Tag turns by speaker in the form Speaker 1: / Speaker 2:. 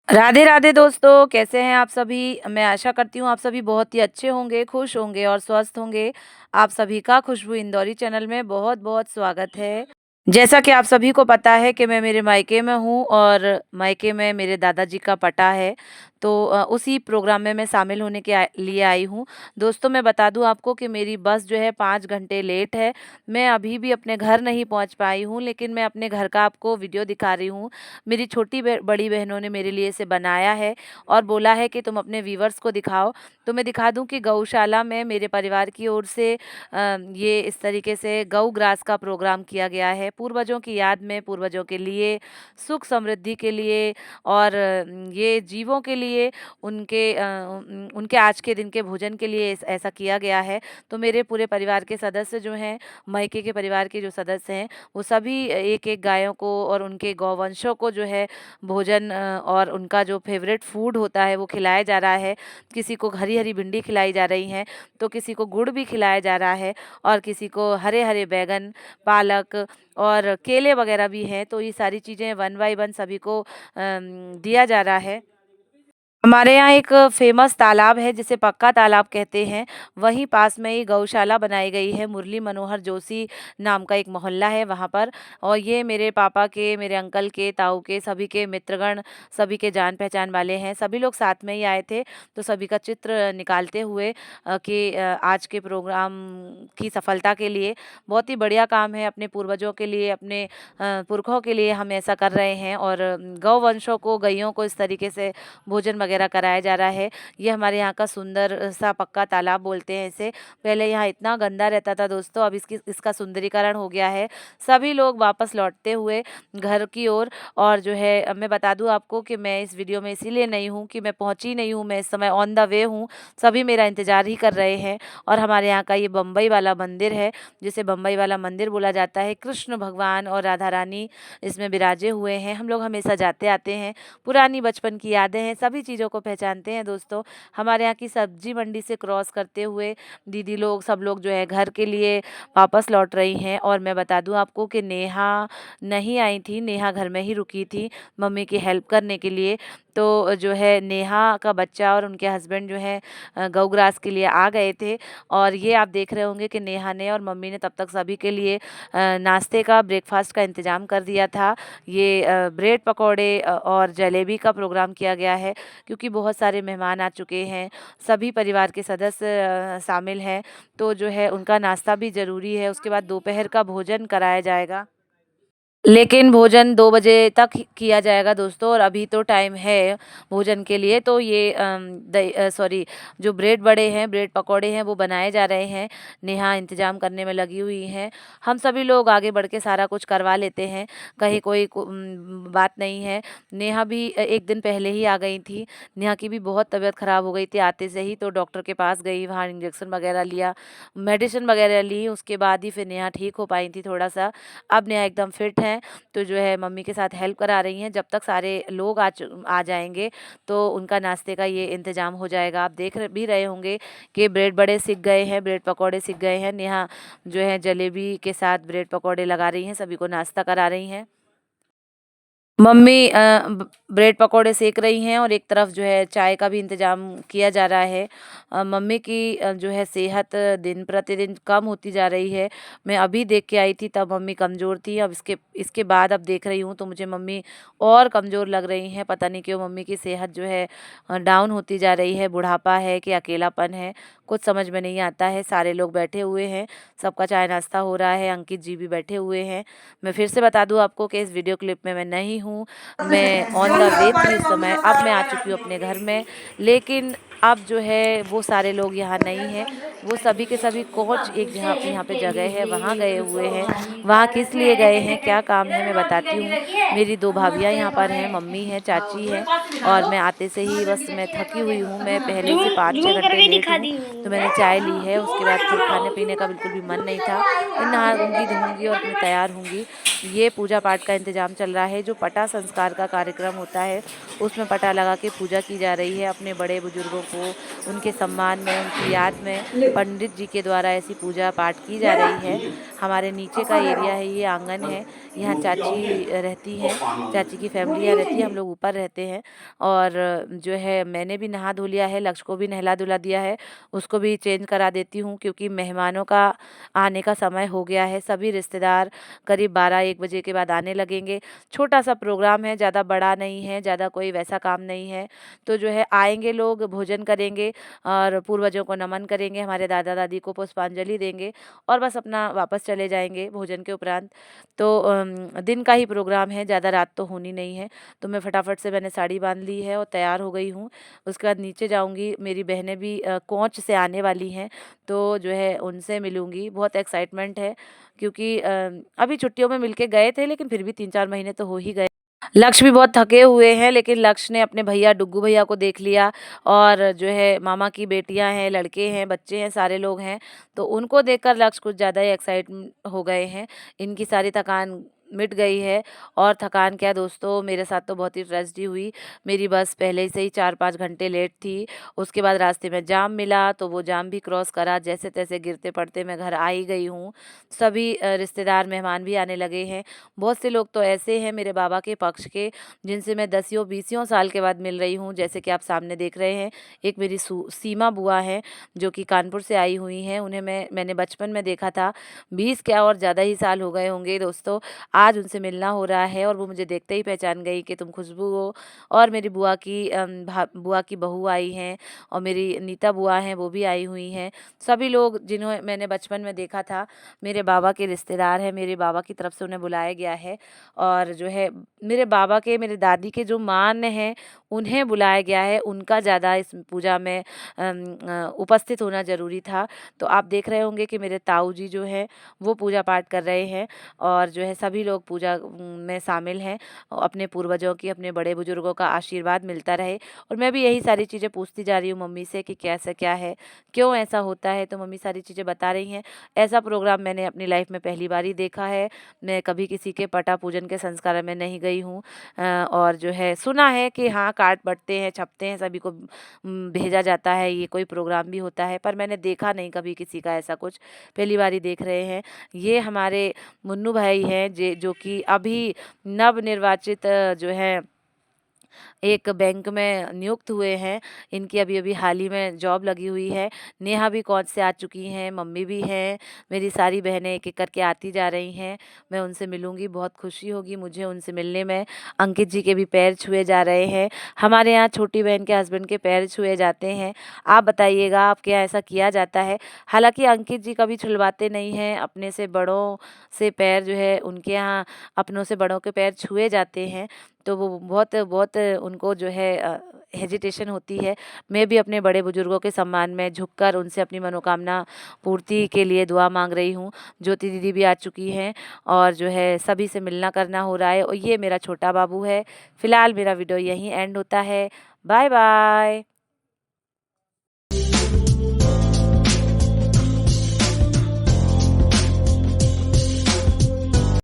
Speaker 1: राधे राधे दोस्तों, कैसे हैं आप सभी? मैं आशा करती हूँ आप सभी बहुत ही अच्छे होंगे, खुश होंगे और स्वस्थ होंगे। आप सभी का खुशबू इंदौरी चैनल में बहुत बहुत स्वागत है। जैसा कि आप सभी को पता है कि मैं मेरे मायके में हूँ और मायके में मेरे दादाजी का पटा है। तो उसी प्रोग्राम में मैं शामिल होने के लिए आई हूँ। दोस्तों, मैं बता दूँ आपको कि मेरी बस जो है 5 घंटे लेट है। मैं अभी भी अपने घर नहीं पहुँच पाई हूँ, लेकिन मैं अपने घर का आपको वीडियो दिखा रही हूँ। मेरी छोटी बड़ी बहनों ने मेरे लिए इसे बनाया है और बोला है कि तुम अपने व्यूवर्स को दिखाओ। तो मैं दिखा दूं कि गौशाला में मेरे परिवार की ओर से ये इस तरीके से गौ ग्रास का प्रोग्राम किया गया है, पूर्वजों की याद में, पूर्वजों के लिए, सुख समृद्धि के लिए और ये जीवों के लिए, उनके आज के दिन के भोजन के लिए ऐसा किया गया है। तो मेरे पूरे परिवार के सदस्य जो हैं, मायके के परिवार के जो सदस्य हैं, वो सभी एक-एक गायों को और उनके गौवंशों को जो है भोजन और उनका जो फ़ेवरेट फूड होता है वो खिलाया जा रहा है। किसी को हरी-हरी भिंडी खिलाई जा रही हैं, तो किसी को गुड़ भी खिलाया जा रहा है और किसी को हरे-हरे बैंगन, पालक और केले वगैरह भी हैं। तो ये सारी चीज़ें वन बाय वन सभी को दिया जा रहा है। हमारे यहाँ एक फ़ेमस तालाब है जिसे पक्का तालाब कहते हैं। वहीं पास में ही गौशाला बनाई गई है। मुरली मनोहर जोशी नाम का एक मोहल्ला है वहाँ पर। और ये मेरे पापा के, मेरे अंकल के, ताऊ के, सभी के मित्रगण, सभी के जान-पहचान वाले हैं। सभी लोग साथ में ही आए थे, तो सभी का चित्र निकालते हुए कि आज के प्रोग्राम की सफलता के लिए बहुत ही बढ़िया काम है। अपने पूर्वजों के लिए, अपने पुरखों के लिए हम ऐसा कर रहे हैं और गौवंशों को, गैयों को इस तरीके से भोजन वगैरह कराया जा रहा है। ये हमारे यहाँ का सुंदर सा पक्का तालाब बोलते हैं इसे। पहले यहाँ इतना गंदा रहता था दोस्तों, अब इसका सुंदरीकरण हो गया है। सभी लोग वापस लौटते हुए घर की ओर। और जो है मैं बता दूँ आपको कि मैं इस वीडियो में इसीलिए नहीं हूँ कि मैं पहुँची नहीं हूँ, मैं इस समय ऑन द वे हूँ। सभी मेरा इंतज़ार ही कर रहे हैं। और हमारे यहाँ का ये बम्बई वाला मंदिर है, जिसे बम्बई वाला मंदिर बोला जाता है। कृष्ण भगवान और राधा रानी इसमें विराजे हुए हैं। हम लोग हमेशा जाते आते हैं। पुरानी बचपन की यादें हैं, सभी चीज़ों को पहचानते हैं दोस्तों। हमारे यहाँ की सब्जी मंडी से क्रॉस करते हुए दीदी लोग, सब लोग जो है घर के लिए वापस लौट रही हैं। और मैं बता दूं आपको कि नेहा नहीं आई थी, नेहा घर में ही रुकी थी मम्मी की हेल्प करने के लिए। तो जो है नेहा का बच्चा और उनके हस्बैंड जो है गौ ग्रास के लिए आ गए थे। और ये आप देख रहे होंगे कि नेहा ने और मम्मी ने तब तक सभी के लिए नाश्ते का, ब्रेकफास्ट का इंतज़ाम कर दिया था। ये ब्रेड पकौड़े और जलेबी का प्रोग्राम किया गया है, क्योंकि बहुत सारे मेहमान आ चुके हैं, सभी परिवार के सदस्य शामिल हैं। तो जो है उनका नाश्ता भी ज़रूरी है। उसके बाद दोपहर का भोजन कराया जाएगा, लेकिन भोजन 2 बजे तक ही किया जाएगा दोस्तों, और अभी तो टाइम है भोजन के लिए। तो ये सॉरी, जो ब्रेड बड़े हैं, ब्रेड पकौड़े हैं, वो बनाए जा रहे हैं। नेहा इंतज़ाम करने में लगी हुई हैं। हम सभी लोग आगे बढ़ के सारा कुछ करवा लेते हैं, कहीं कोई बात नहीं है। नेहा भी 1 दिन पहले ही आ गई थी। नेहा की भी बहुत तबीयत ख़राब हो गई थी आते से ही, तो डॉक्टर के पास गई, वहाँ इंजेक्शन वगैरह लिया, मेडिसिन वगैरह ली, उसके बाद ही फिर नेहा ठीक हो पाई थी थोड़ा-सा। अब नेहा एकदम फिट हैं, तो जो है मम्मी के साथ हेल्प करा रही हैं। जब तक सारे लोग आ जाएँगे, तो उनका नाश्ते का ये इंतज़ाम हो जाएगा। आप देख भी रहे होंगे कि ब्रेड बड़े सिक गए हैं, ब्रेड पकौड़े सिक गए हैं। नेहा जो है जलेबी के साथ ब्रेड पकौड़े लगा रही हैं, सभी को नाश्ता करा रही हैं। मम्मी ब्रेड पकोड़े सेक रही हैं और एक तरफ जो है चाय का भी इंतजाम किया जा रहा है। मम्मी की जो है सेहत दिन प्रतिदिन कम होती जा रही है। मैं अभी देख के आई थी, तब मम्मी कमज़ोर थी। अब इसके इसके बाद अब देख रही हूँ तो मुझे मम्मी और कमज़ोर लग रही हैं। पता नहीं क्यों मम्मी की सेहत जो है डाउन होती जा रही है। बुढ़ापा है कि अकेलापन है, कुछ समझ में नहीं आता है। सारे लोग बैठे हुए हैं, सबका चाय नाश्ता हो रहा है, अंकित जी भी बैठे हुए हैं। मैं फिर से बता दूँ आपको कि इस वीडियो क्लिप में मैं नहीं हूँ, मैं ऑन द वे थी उस समय। अब मैं आ चुकी हूँ अपने घर में, लेकिन अब जो है वो सारे लोग यहाँ नहीं हैं। वो सभी के सभी कोच एक जहाँ यहाँ पे जगह है वहाँ गए हुए हैं। वहाँ किस लिए गए हैं, क्या काम है, मैं बताती हूँ। मेरी 2 भाभियाँ यहाँ पर हैं, मम्मी है, चाची है। और मैं आते से ही बस मैं थकी हुई हूँ। मैं पहले से 5-6 घंटे लेट हूँ, तो मैंने चाय ली है। उसके बाद फिर खाने-पीने का बिल्कुल भी मन नहीं था। फिर नहाऊँगी, धोऊँगी और अपने तैयार होंगी। ये पूजा पाठ का इंतज़ाम चल रहा है। जो पटा संस्कार का कार्यक्रम होता है, उसमें पटा लगा के पूजा की जा रही है। अपने बड़े बुजुर्गों को उनके सम्मान में, उनकी याद में पंडित जी के द्वारा ऐसी पूजा पाठ की जा रही है। हमारे नीचे का एरिया है, ये आंगन है। यहाँ चाची रहती हैं, चाची की फैमिली यहाँ रहती है, हम लोग ऊपर रहते हैं। और जो है मैंने भी नहा धो लिया है, लक्ष्य को भी नहला-धुला दिया है, उसको भी चेंज करा देती हूँ क्योंकि मेहमानों का आने का समय हो गया है। सभी रिश्तेदार करीब 12-1 बजे के बाद आने लगेंगे। छोटा-सा प्रोग्राम है, ज़्यादा बड़ा नहीं है, ज़्यादा कोई वैसा काम नहीं है। तो जो है आएँगे लोग, भोजन करेंगे और पूर्वजों को नमन करेंगे, हमारे दादा-दादी को पुष्पांजलि देंगे और बस अपना वापस चले जाएँगे भोजन के उपरांत। तो दिन का ही प्रोग्राम है, ज़्यादा रात तो होनी नहीं है। तो मैं फटाफट से मैंने साड़ी बाँध ली है और तैयार हो गई हूँ। उसके बाद नीचे जाऊँगी, मेरी बहनें भी कोंच से आने वाली हैं, तो जो है उनसे मिलूँगी। बहुत एक्साइटमेंट है क्योंकि अभी छुट्टियों में मिलके गए थे लेकिन फिर भी 3-4 महीने तो हो ही गए। लक्ष्य भी बहुत थके हुए हैं लेकिन लक्ष्य ने अपने भैया डुग्गू भैया को देख लिया और जो है मामा की बेटियां हैं, लड़के हैं, बच्चे हैं, सारे लोग हैं। तो उनको देखकर लक्ष्य कुछ ज़्यादा ही एक्साइट हो गए हैं। इनकी सारी थकान मिट गई है और थकान क्या दोस्तों, मेरे साथ तो बहुत ही ट्रेजेडी हुई। मेरी बस पहले से ही 4-5 घंटे लेट थी। उसके बाद रास्ते में जाम मिला तो वो जाम भी क्रॉस करा, जैसे तैसे गिरते पड़ते मैं घर आ ही गई हूँ। सभी रिश्तेदार मेहमान भी आने लगे हैं। बहुत से लोग तो ऐसे हैं मेरे बाबा के पक्ष के जिनसे मैं 10 साल के बाद मिल रही हूँ, जैसे कि आप सामने देख रहे हैं। एक मेरी सीमा बुआ है जो कि कानपुर से आई हुई हैं। उन्हें मैंने बचपन में देखा था। 20 क्या और ज़्यादा ही साल हो गए होंगे दोस्तों। आज उनसे मिलना हो रहा है और वो मुझे देखते ही पहचान गई कि तुम खुशबू हो। और मेरी बुआ की बहू आई हैं और मेरी नीता बुआ हैं, वो भी आई हुई हैं। सभी लोग जिन्हें मैंने बचपन में देखा था मेरे बाबा के रिश्तेदार हैं। मेरे बाबा की तरफ से उन्हें बुलाया गया है और जो है मेरे बाबा के, मेरे दादी के जो मान्य हैं उन्हें बुलाया गया है। उनका ज़्यादा इस पूजा में उपस्थित होना ज़रूरी था। तो आप देख रहे होंगे कि मेरे ताऊ जी जो हैं वो पूजा पाठ कर रहे हैं और जो है सभी लोग पूजा में शामिल हैं। अपने पूर्वजों की, अपने बड़े बुजुर्गों का आशीर्वाद मिलता रहे। और मैं भी यही सारी चीज़ें पूछती जा रही हूँ मम्मी से कि कैसा क्या है, क्यों ऐसा होता है। तो मम्मी सारी चीज़ें बता रही हैं। ऐसा प्रोग्राम मैंने अपनी लाइफ में पहली बार ही देखा है। मैं कभी किसी के पटा पूजन के संस्कार में नहीं गई हूँ। और जो है सुना है कि हाँ कार्ड बँटते हैं, छपते हैं, सभी को भेजा जाता है, ये कोई प्रोग्राम भी होता है, पर मैंने देखा नहीं कभी किसी का ऐसा कुछ। पहली बार ही देख रहे हैं। ये हमारे मुन्नू भाई हैं जो कि अभी नवनिर्वाचित जो है एक बैंक में नियुक्त हुए हैं। इनकी अभी-अभी हाल ही में जॉब लगी हुई है। नेहा भी कॉलेज से आ चुकी हैं, मम्मी भी हैं, मेरी सारी बहनें एक-एक करके आती जा रही हैं। मैं उनसे मिलूँगी, बहुत खुशी होगी मुझे उनसे मिलने में। अंकित जी के भी पैर छुए जा रहे हैं। हमारे यहाँ छोटी बहन के हस्बैंड के पैर छुए जाते हैं। आप बताइएगा आपके यहाँ ऐसा किया जाता है? हालाँकि अंकित जी कभी छुलवाते नहीं हैं, अपने से बड़ों से पैर जो है उनके यहाँ अपनों से बड़ों के पैर छुए जाते हैं। तो वो बहुत बहुत उनको जो है हेजिटेशन होती है। मैं भी अपने बड़े बुजुर्गों के सम्मान में झुककर उनसे अपनी मनोकामना पूर्ति के लिए दुआ मांग रही हूँ। ज्योति दीदी भी आ चुकी हैं और जो है सभी से मिलना करना हो रहा है और ये मेरा छोटा बाबू है। फिलहाल मेरा वीडियो यहीं एंड होता है। Bye bye.